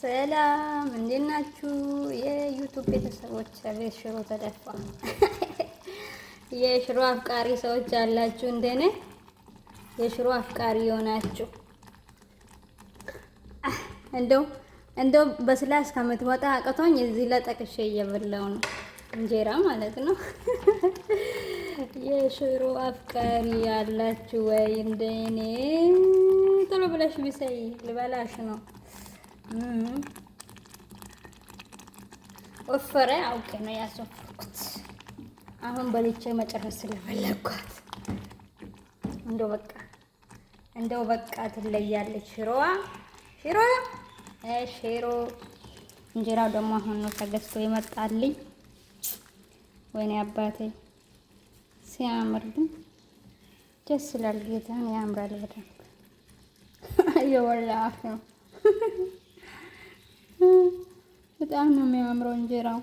ሰላም እንዴት ናችሁ? የዩቲዩብ ቤተሰቦች ቤት ሽሮ ተደፋ። የሽሮ አፍቃሪ ሰዎች አላችሁ እንደኔ የሽሮ አፍቃሪ የሆናችሁ እንደው በስላ እስከምትወጣ አቅቶኝ እዚህ ለጠቅሼ እየበላው ነው እንጀራ ማለት ነው። የሽሮ አፍቃሪ ያላችሁ ወይ እንደኔ? ቶሎ ብለሽ ቢሰይ ልበላሽ ነው። ወፈረ አውቄ ነው ያሰፈርኩት። አሁን በልቼ መጨረስ ስለፈለኳት እንደው በቃ ትለያለች ሽሮ እንጀራው ደግሞ አሁን ነው ተገዝቶ ይመጣልኝ። ወይኔ አባቴ ሲያምር ግን ደስ ይላል። ጌታን ያምራል በጣም የወላሂ ነው። በጣም ነው የሚያምረው እንጀራው።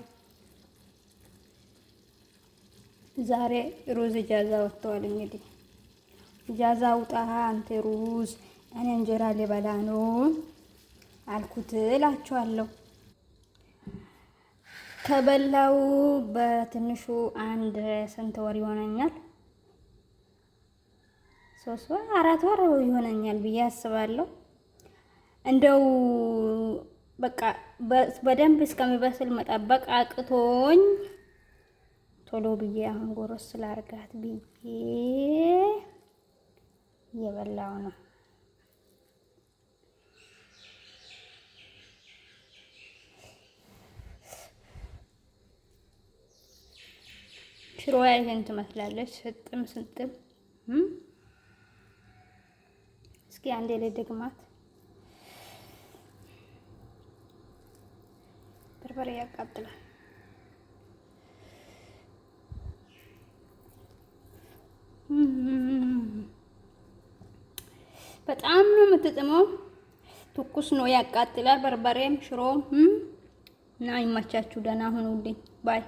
ዛሬ ሩዝ ኢጃዛ ወጥቷል። እንግዲህ ኢጃዛ ውጣ አንተ ሩዝ፣ እኔ እንጀራ ሊበላ ነው አልኩት እላችኋለሁ። ከበላው በትንሹ አንድ ስንት ወር ይሆነኛል? 3 ወር 4 ወር ይሆነኛል ብዬ አስባለሁ። እንደው በቃ በደንብ እስከሚበስል መጠበቅ አቅቶኝ ቶሎ ብዬ አሁን ጎረስ ስላርጋት ብዬ እየበላው ነው። ሽሮዋ ይሄን ትመስላለች። ስጥም እስኪ አንዴ ላይ ደግማት። በርበሬ ያቃጥላል። በጣም ነው የምትጥመው። ትኩስ ነው ያቃጥላል። በርበሬም ሽሮም እና ይመቻችሁ። ደህና ሁኑልኝ ባይ